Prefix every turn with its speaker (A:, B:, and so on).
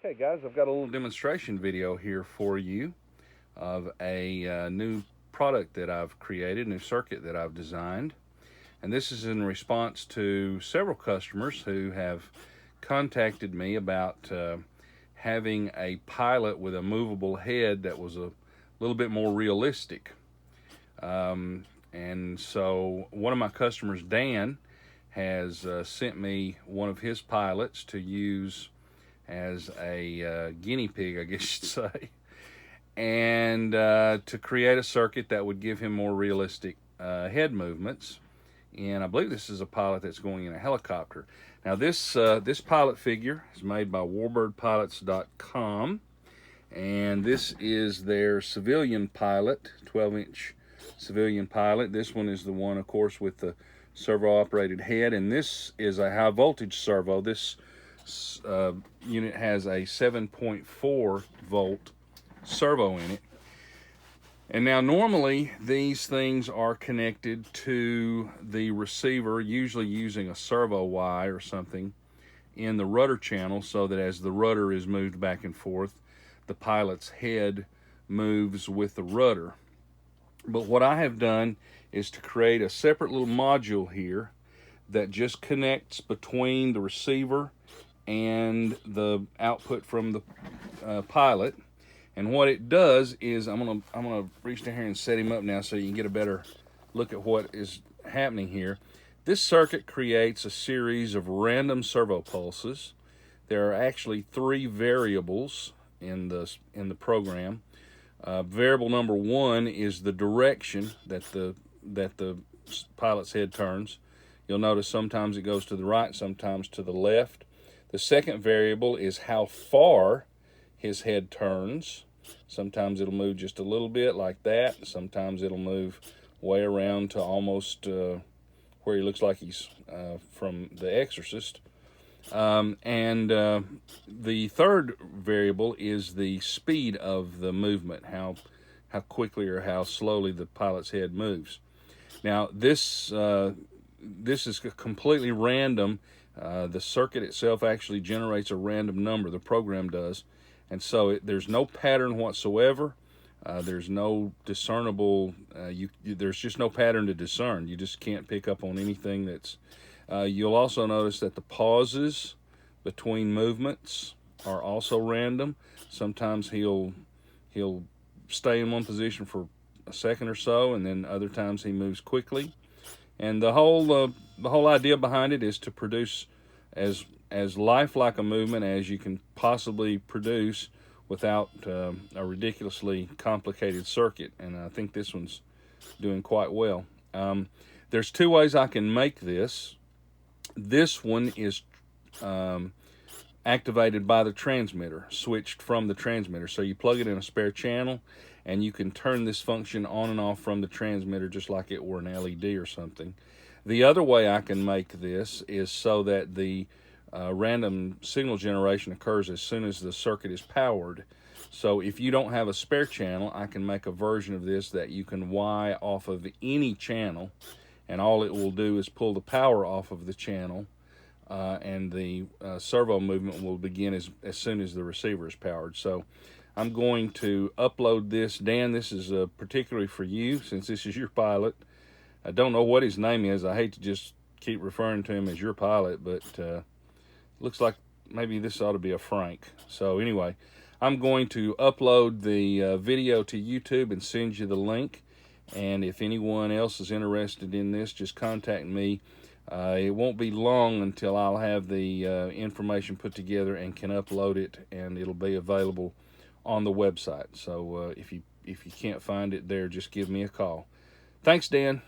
A: Okay guys, I've got a little demonstration video here for you of a new product that I've created, new circuit that I've designed. And this is in response to several customers who have contacted me about having a pilot with a movable head that was a little bit more realistic. And so one of my customers, Dan, has sent me one of his pilots to use as a guinea pig, I guess you'd say, and to create a circuit that would give him more realistic head movements. And I believe this is a pilot that's going in a helicopter. Now this pilot figure is made by warbirdpilots.com, and this is their civilian pilot, 12-inch civilian pilot. This one is the one, of course, with the servo-operated head, and this is a high voltage servo. This unit has a 7.4 volt servo in it. And now normally these things are connected to the receiver, usually using a servo Y or something in the rudder channel, so that as the rudder is moved back and forth, the pilot's head moves with the rudder. But what I have done is to create a separate little module here that just connects between the receiver and the output from the pilot. And what it does is, I'm gonna reach down here and set him up now so you can get a better look at what is happening here. This circuit creates a series of random servo pulses. There are actually 3 variables in the program. Variable number 1 is the direction that the pilot's head turns. You'll notice sometimes it goes to the right, sometimes to the left. The second variable is how far his head turns. Sometimes it'll move just a little bit like that. Sometimes it'll move way around to almost where he looks like he's from The Exorcist. The third variable is the speed of the movement, how quickly or how slowly the pilot's head moves. Now this is completely random. The circuit itself actually generates a random number, the program does, and so there's no pattern whatsoever. There's no discernible, there's just no pattern to discern. You just can't pick up on anything that's, you'll also notice that the pauses between movements are also random. Sometimes he'll stay in one position for a second or so, and then other times he moves quickly. And the whole idea behind it is to produce as lifelike a movement as you can possibly produce without a ridiculously complicated circuit. And I think this one's doing quite well. There's 2 ways I can make this. This one is activated by the transmitter, switched from the transmitter. So you plug it in a spare channel, and you can turn this function on and off from the transmitter just like it were an LED or something. The other way I can make this is so that the random signal generation occurs as soon as the circuit is powered. So if you don't have a spare channel, I can make a version of this that you can Y off of any channel, and all it will do is pull the power off of the channel, and the servo movement will begin as soon as the receiver is powered. So I'm going to upload this. Dan, this is particularly for you, since this is your pilot. I don't know what his name is. I hate to just keep referring to him as your pilot, but looks like maybe this ought to be a Frank. So anyway, I'm going to upload the video to YouTube and send you the link. And if anyone else is interested in this, just contact me. It won't be long until I'll have the information put together and can upload it, and it'll be available on the website. So if you can't find it there, just give me a call. Thanks, Dan.